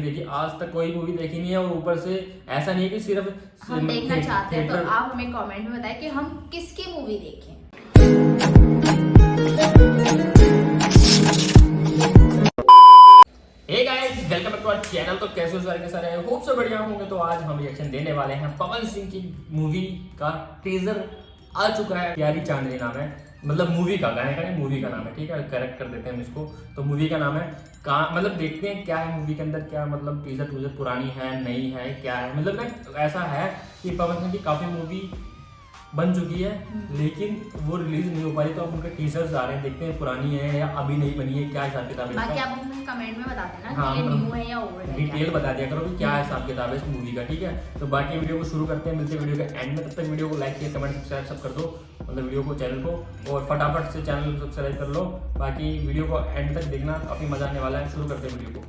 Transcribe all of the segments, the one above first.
देखिए आज तक कोई मूवी देखी नहीं है, और ऊपर से ऐसा नहीं है कि सिर्फ हम देखना चाहते हैं, तो आप हमें कमेंट में बताएं कि हम किसकी मूवी देखें। Hey guys, welcome back to our channel. तो कैसे हो सारे के सारे, होप से बढ़िया होंगे। तो आज हम रिएक्शन देने वाले हैं पवन सिंह की मूवी का। टीजर आ चुका है, प्यारी चांदनी नाम है, मतलब मूवी का, गाने का नहीं, मूवी का नाम है, ठीक है, करेक्ट कर देते हैं हम इसको। तो मूवी का नाम है कहाँ, मतलब देखते हैं क्या है मूवी के अंदर, क्या मतलब टीजर टूजर पुरानी है नई है क्या है। मतलब ना ऐसा है कि पवन सिंह की काफी मूवी बन चुकी है लेकिन वो रिलीज नहीं हो पाई, तो अब उनके टीजर्स आ रहे हैं, देखते हैं पुरानी है या अभी नहीं बनी है, क्या हिसाब किताब है बाकी इसका। आप हमें कमेंट में बता देना हाँ, कि ये न्यू है या ओल्ड है। डिटेल बता दिया करो कि क्या हिसाब किताब है इस मूवी का, ठीक है। तो बाकी वीडियो को शुरू करते हैं, मिलते हैं वीडियो के एंड में। तब तक वीडियो को लाइक किया, कमेंट सब्सक्राइब सब कर दो, मतलब वीडियो को, चैनल को, और फटाफट से चैनल को सब्सक्राइब कर लो। बाकी वीडियो को एंड तक देखना, काफी मजा आने वाला है। शुरू करते हैं वीडियो को।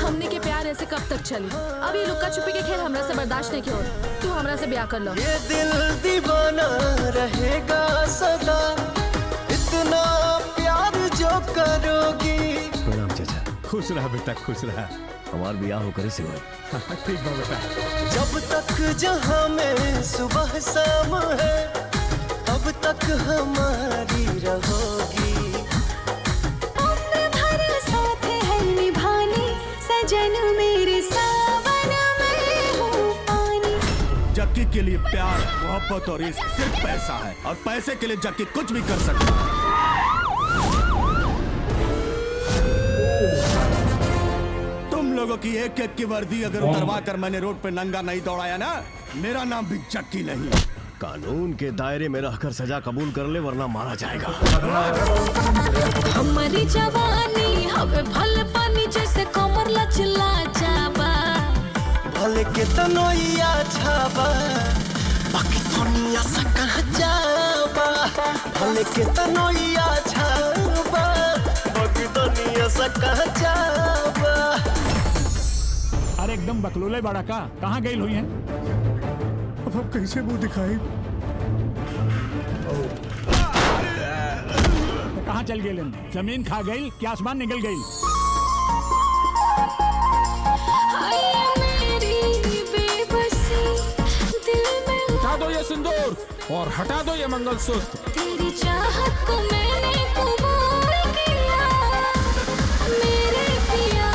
हमने के प्यार ऐसे कब तक चली? अब ये लुक्का छुपी के खेल हमरा से बर्दाश्त नहीं क्यों? तू हमरा से ब्याह कर लो। ये दिल दीवाना रहेगा सदा, इतना प्यार जो करोगी। प्रणाम चाचा। खुश रहा बेटा, खुश रहा। हमार ब्याह होकर से हुआ। ठीक बा बेटा। जब तक जहां में सुबह शाम है, तब तक हमारी रहोगी। उम्र भर साथ है निभाने, सजन मेरे सावन में हो पानी। जक्की के लिए प्यार, मोहब्बत और इश्क सिर्फ पैसा है, और पैसे के लिए जक्की कुछ भी कर सकता है। तुम लोगों की एक एक की वर्दी अगर उतरवा कर मैंने रोड पे नंगा नहीं दौड़ाया ना, मेरा नाम भी जक्की नहीं। कानून के दायरे में रहकर सजा कबूल कर ले, वरना मारा जाएगा। हमारी जवानी हवे भल पानी जैसे कमर लचला जाबा। भले के तनोइया छाबा, बाकी दुनिया से कहाँ जाबा। भले के तनोइया छाबा, बाकी दुनिया से कहाँ जाबा। अरे एकदम बकलोले बड़ा का, कहाँ गई हुई हैं? अब कैसे मुंह दिखाई? तो कहाँ चल गई? जमीन खा गई कि आसमान निकल गई? उठा दो ये सिंदूर और हटा दो ये मंगलसूत्र। तेरी चाहत को मैंने कबूल किया मेरे पिया।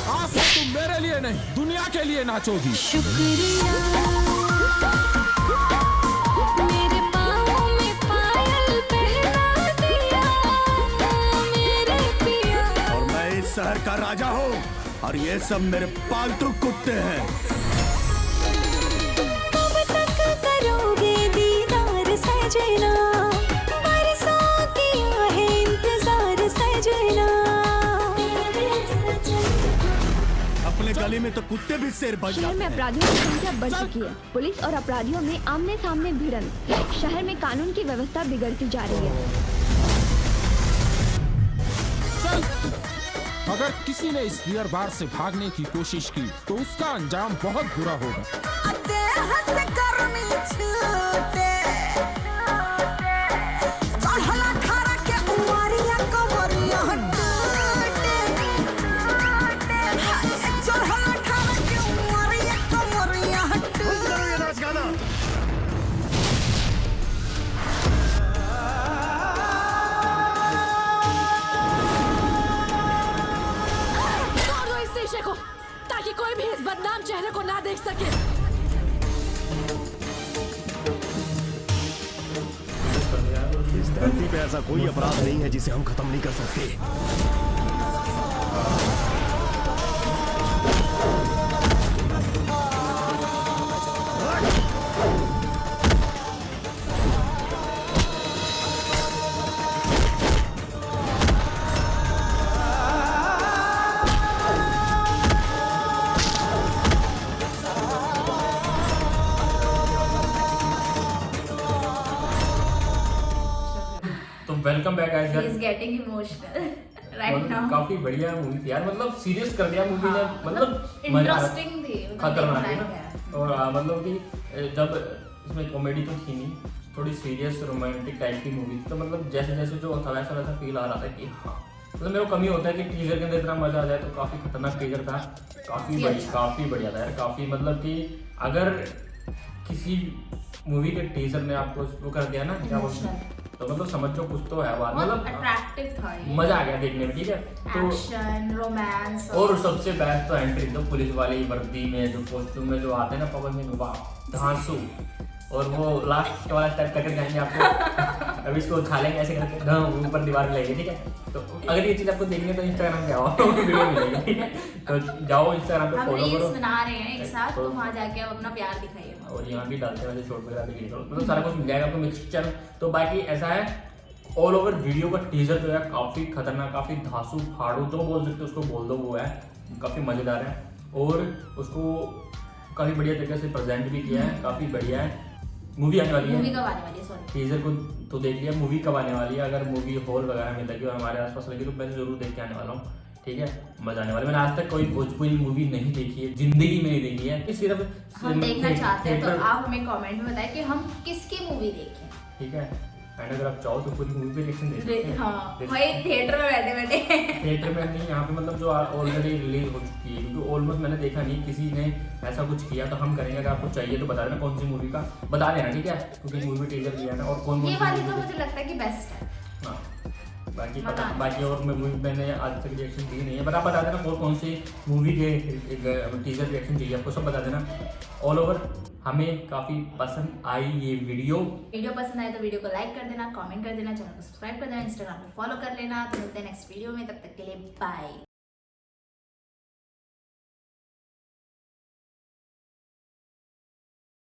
आज से तुम मेरे लिए नहीं, दुनिया के लिए नाचोगी। शुक्रिया मेरे पाँव में पायल पहना दिया मेरे पिया। और मैं इस शहर का राजा हूँ, और ये सब मेरे पालतू कुत्ते हैं। कब तक करोगे दीदार सजना, बरसों किया है इंतजार सजना। अपने गली में तो कुत्ते भी शेर बन शहर में जाते हैं। अपराधियों की संख्या बढ़ चुकी है। पुलिस और अपराधियों में आमने सामने भिड़ंत। शहर में कानून की व्यवस्था बिगड़ती जा रही है। अगर किसी ने इस बियर बार से भागने की कोशिश की तो उसका अंजाम बहुत बुरा होगा। तोड़ दो इस शीशे को ताकि कोई भी इस बदनाम चेहरे को ना देख सके। इस धरती पे ऐसा कोई अपराध नहीं है जिसे हम खत्म नहीं कर सकते। Welcome back guys he is getting emotional right now. काफी बढ़िया मूवी थी यार, मतलब सीरियस कर दिया मूवी ने, हाँ, मतलब इंटरेस्टिंग थी, खतरनाक देखना थी ही ना। और मतलब कि जब इसमें कॉमेडी तो थी नहीं, थोड़ी सीरियस रोमांटिक टाइप की मूवी थी, तो मतलब जैसे जैसे जो था वैसा वैसा फील आ रहा था कि हाँ, मतलब मेरे को कमी होता है कि टीजर के अंदर इतना मजा आ जाए, तो काफी खतरनाक टीजर था, काफी बढ़िया था यार, काफी मतलब कि अगर किसी मूवी के टीजर ने आपको वो कर दिया ना क्या बोलते हैं, तो मतलब समझो कुछ तो है बात, मतलब अट्रैक्टिव था ये, मजा आ गया देखने में, ठीक है। तो एक्शन रोमांस और सबसे बेस्ट तो एंट्री तो पुलिस वाली वर्दी में जो कॉस्ट्यूम में जो आते हैं ना पवन सिंह, वाह धांसू, और वो लास्ट वाला स्टेप करके जाएंगे आपको अभी इसको उठा लेंगे ऐसे करके ऊपर दीवार में लगेगी, ठीक है। तो अगर ये चीज आपको देखनी है तो इंस्टाग्राम पे आओ वीडियो मिलेगी, ठीक है। तो जाओ इंस्टाग्राम पे हम फॉलो करो, रील्स बना रहे हैं एक साथ, तो वहां जाके आप अपना प्यार दिखाइए। और यहाँ भी डालते हैं वैसे शॉर्ट वगैरह भी करो, मतलब सारा कुछ मिल जाएगा आपको मिक्सचर। तो बाकी ऐसा है, ऑल ओवर वीडियो का टीजर जो है काफी खतरनाक, काफी धांसू फाड़ू जो बोल सकते हो उसको बोल दो, वो है काफी मजेदार है, और उसको काफी बढ़िया तरीके से प्रेजेंट भी किया है, काफी बढ़िया है। मूवी आने वाली है, मूवी कब आने वाली है? सॉरी, टीजर को तो देख लिया, मूवी कब आने वाली है, अगर मूवी हॉल वगैरह में लगी और हमारे आसपास लगी तो मैं जरूर देख के आने वाला हूँ, ठीक है। मजा आने वाला है। मैंने आज तक कोई भोजपुरी मूवी नहीं देखी है, जिंदगी में नहीं देखी है, सिर्फ हम देखना चाहते हैं तो थिएटर- आप हमें कमेंट में बताएं कि हम किसकी मूवी देखें। ठीक है, एंड अगर आप चाहो तो पूरी मूवी पे रिएक्शन दे सकते हैं। हाँ, देख वही थिएटर में बैठे बैठे थिएटर में नहीं, यहाँ पे मतलब जो ऑलरेडी रिलीज हो चुकी है, क्योंकि ऑलमोस्ट मैंने देखा नहीं किसी ने ऐसा कुछ किया, तो हम करेंगे। अगर आपको चाहिए तो बता देना कौन सी मूवी का, बता देना, ठीक है, क्योंकि मूवी टीजर किया है ना, और कौन ये कौन वाली सी तो movie- मुझे लगता है कि बेस्ट है। हाँ, बाकी मजा पता आना बाकी और मूवी मैंने आज तक रिएक्शन दी नहीं है, बट आप बता देना कौन सी मूवी के टीजर रिएक्शन चाहिए आपको, सब बता देना। ऑल ओवर हमें काफ़ी पसंद आई ये वीडियो पसंद आए तो वीडियो को लाइक कर देना, कमेंट कर देना, चैनल को सब्सक्राइब कर देना, इंस्टाग्राम पे फॉलो कर लेना। तो मिलते हैं नेक्स्ट वीडियो में, तब तक के लिए बाय।